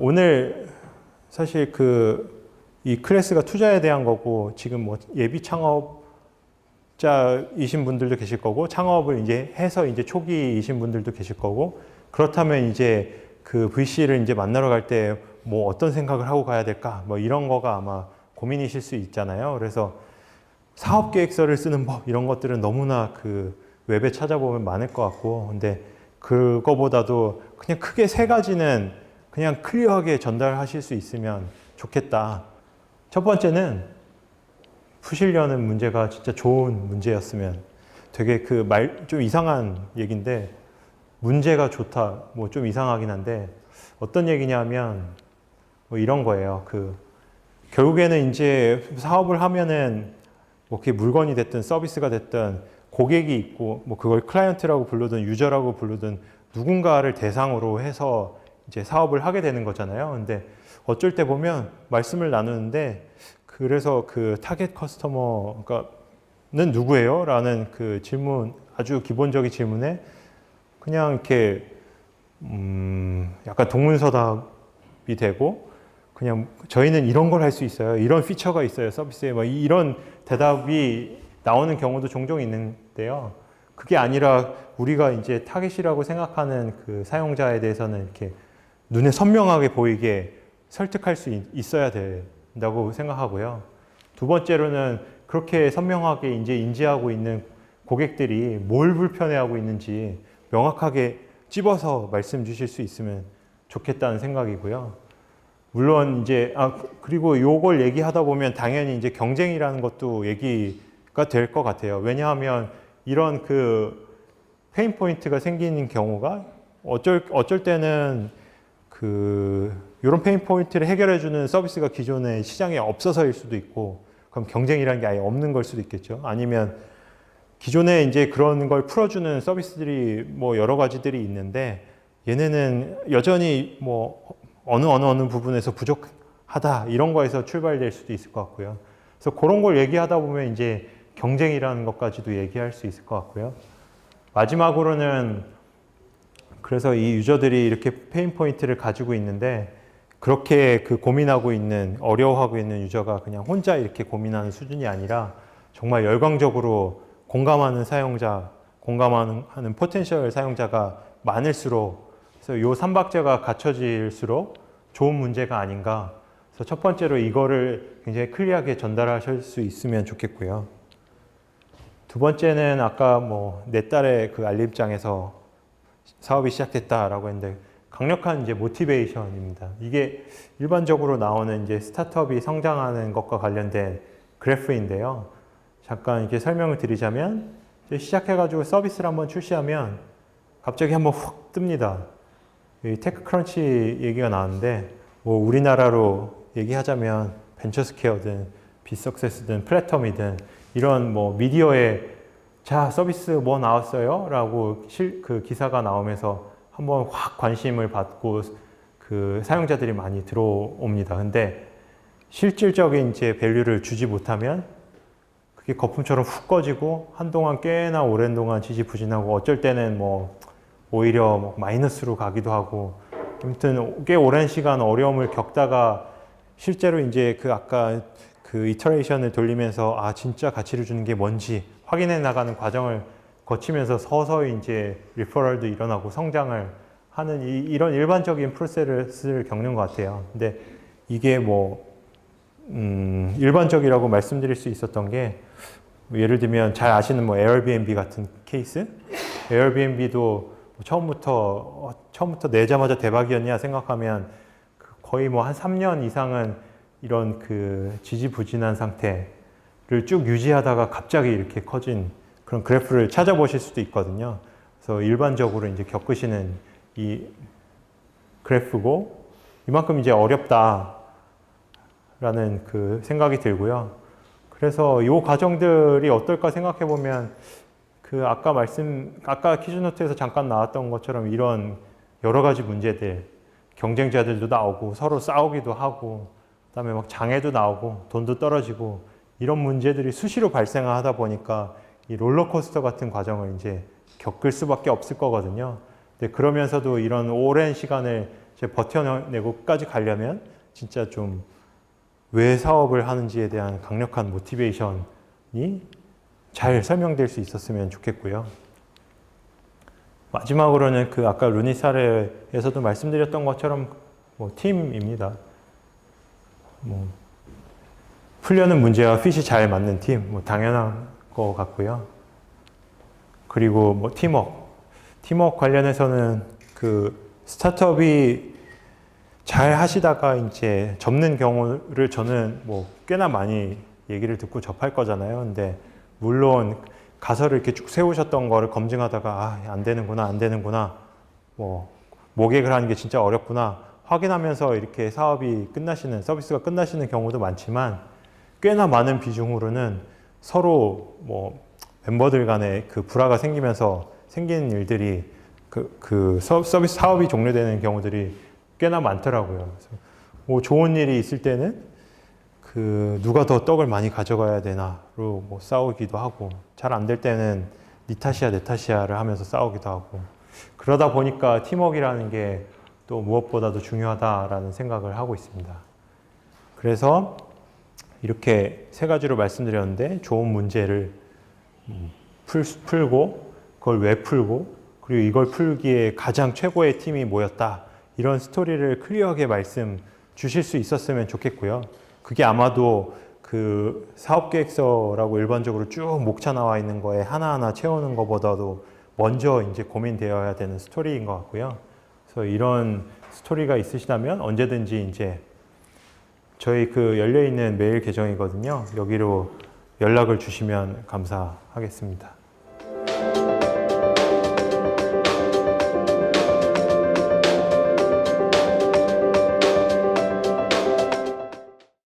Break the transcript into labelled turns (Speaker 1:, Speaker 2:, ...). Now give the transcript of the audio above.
Speaker 1: 오늘 사실 이 클래스가 투자에 대한 거고 지금 뭐 예비 창업자이신 분들도 계실 거고 창업을 이제 해서 이제 초기이신 분들도 계실 거고 그렇다면 이제 그 VC를 이제 만나러 갈 때 뭐 어떤 생각을 하고 가야 될까 뭐 이런 거가 아마 고민이실 수 있잖아요. 그래서 사업 계획서를 쓰는 법 이런 것들은 너무나 그 웹에 찾아보면 많을 것 같고 근데 그거보다도 그냥 크게 세 가지는 그냥 클리어하게 전달하실 수 있으면 좋겠다. 첫 번째는 푸시려는 문제가 진짜 좋은 문제였으면 되게 그 말 좀 이상한 얘기인데 문제가 좋다 뭐 좀 이상하긴 한데 어떤 얘기냐면 뭐 이런 거예요. 결국에는 이제 사업을 하면은 뭐 그게 물건이 됐든 서비스가 됐든 고객이 있고 뭐 그걸 클라이언트라고 부르든 유저라고 부르든 누군가를 대상으로 해서 이제 사업을 하게 되는 거잖아요. 근데 어쩔 때 보면 말씀을 나누는데 그래서 그 타겟 커스터머는 누구예요? 라는 그 질문 아주 기본적인 질문에 그냥 이렇게 약간 동문서답이 되고 그냥 저희는 이런 걸 할 수 있어요. 이런 피처가 있어요. 서비스에 뭐 이런 대답이 나오는 경우도 종종 있는데요. 그게 아니라 우리가 이제 타겟이라고 생각하는 그 사용자에 대해서는 이렇게 눈에 선명하게 보이게 설득할 수 있어야 된다고 생각하고요. 두 번째로는 그렇게 선명하게 이제 인지하고 있는 고객들이 뭘 불편해하고 있는지 명확하게 찝어서 말씀 주실 수 있으면 좋겠다는 생각이고요. 물론 이제 그리고 요걸 얘기하다 보면 당연히 이제 경쟁이라는 것도 얘기가 될 것 같아요. 왜냐하면 이런 그 페인 포인트가 생기는 경우가 어쩔 때는 이런 페인 포인트를 해결해 주는 서비스가 기존에 시장에 없어서일 수도 있고 그럼 경쟁이라는 게 아예 없는 걸 수도 있겠죠. 아니면 기존에 이제 그런 걸 풀어주는 서비스들이 뭐 여러 가지들이 있는데 얘네는 여전히 뭐 어느 부분에서 부족하다 이런 거에서 출발될 수도 있을 것 같고요. 그래서 그런 걸 얘기하다 보면 이제 경쟁이라는 것까지도 얘기할 수 있을 것 같고요. 마지막으로는 그래서 이 유저들이 이렇게 페인 포인트를 가지고 있는데 그렇게 고민하고 있는 어려워하고 있는 유저가 그냥 혼자 이렇게 고민하는 수준이 아니라 정말 열광적으로 공감하는 사용자, 공감하는 포텐셜 사용자가 많을수록 그래서 요 삼박자가 갖춰질수록 좋은 문제가 아닌가. 그래서 첫 번째로 이거를 굉장히 클리어하게 전달하실 수 있으면 좋겠고요. 두 번째는 아까 뭐 내 딸의 그 알림장에서 사업이 시작됐다라고 했는데 강력한 이제 모티베이션입니다. 이게 일반적으로 나오는 이제 스타트업이 성장하는 것과 관련된 그래프인데요. 잠깐 이렇게 설명을 드리자면 이제 시작해가지고 서비스를 한번 출시하면 갑자기 한번 훅 뜹니다. 이 테크크런치 얘기가 나왔는데 뭐 우리나라로 얘기하자면 벤처스퀘어든 빗석세스든 플랫텀이든 이런 뭐 미디어에 자 서비스 뭐 나왔어요? 라고 그 기사가 나오면서 한번 확 관심을 받고 그 사용자들이 많이 들어옵니다. 근데 실질적인 이제 밸류를 주지 못하면 그게 거품처럼 훅 꺼지고 한동안 꽤나 오랜 동안 지지부진하고 어쩔 때는 뭐 오히려 뭐 마이너스로 가기도 하고 아무튼 꽤 오랜 시간 어려움을 겪다가 실제로 이제 아까 이터레이션을 돌리면서 진짜 가치를 주는 게 뭔지 확인해 나가는 과정을 거치면서 서서히 이제 리퍼럴도 일어나고 성장을 하는 이런 일반적인 프로세스를 겪는 것 같아요. 근데 이게 뭐 일반적이라고 말씀드릴 수 있었던 게 예를 들면 잘 아시는 뭐 에어비앤비 같은 케이스, 에어비앤비도 처음부터 내자마자 대박이었냐 생각하면 거의 뭐 한 3년 이상은 이런 지지부진한 상태를 쭉 유지하다가 갑자기 이렇게 커진 그런 그래프를 찾아보실 수도 있거든요. 그래서 일반적으로 이제 겪으시는 이 그래프고 이만큼 이제 어렵다라는 생각이 들고요. 그래서 이 과정들이 어떨까 생각해 보면 아까 키즈노트에서 잠깐 나왔던 것처럼 이런 여러 가지 문제들, 경쟁자들도 나오고 서로 싸우기도 하고, 그다음에 막 장애도 나오고 돈도 떨어지고 이런 문제들이 수시로 발생하다 보니까 이 롤러코스터 같은 과정을 이제 겪을 수밖에 없을 거거든요. 근데 그러면서도 이런 오랜 시간을 이제 버텨내고까지 가려면 진짜 좀 왜 사업을 하는지에 대한 강력한 모티베이션이 잘 설명될 수 있었으면 좋겠고요. 마지막으로는 그 아까 루닛 사례에서도 말씀드렸던 것처럼 뭐 팀입니다. 뭐 풀려는 문제와 핏이 잘 맞는 팀, 뭐 당연한 것 같고요. 그리고 뭐 팀워크 관련해서는 그 스타트업이 잘 하시다가 이제 접는 경우를 저는 뭐 꽤나 많이 얘기를 듣고 접할 거잖아요. 근데 물론 가설을 이렇게 쭉 세우셨던 거를 검증하다가 안 되는구나. 뭐 모객을 하는 게 진짜 어렵구나. 확인하면서 이렇게 사업이 끝나시는, 서비스가 끝나시는 경우도 많지만 꽤나 많은 비중으로는 서로 뭐 멤버들 간에 그 불화가 생기면서 생기는 일들이 서비스 사업이 종료되는 경우들이 꽤나 많더라고요. 그래서 뭐 좋은 일이 있을 때는 그 누가 더 떡을 많이 가져가야 되나로 뭐 싸우기도 하고 잘 안 될 때는 니 탓이야 내 탓이야를 하면서 싸우기도 하고 그러다 보니까 팀워크라는 게 또 무엇보다도 중요하다라는 생각을 하고 있습니다. 그래서 이렇게 세 가지로 말씀드렸는데 좋은 문제를 풀고 그걸 왜 풀고 그리고 이걸 풀기에 가장 최고의 팀이 모였다. 이런 스토리를 클리어하게 말씀 주실 수 있었으면 좋겠고요. 그게 아마도 그 사업계획서라고 일반적으로 쭉 목차 나와 있는 거에 하나하나 채우는 것보다도 먼저 이제 고민되어야 되는 스토리인 것 같고요. 그래서 이런 스토리가 있으시다면 언제든지 이제 저희 그 열려있는 메일 계정이거든요. 여기로 연락을 주시면 감사하겠습니다.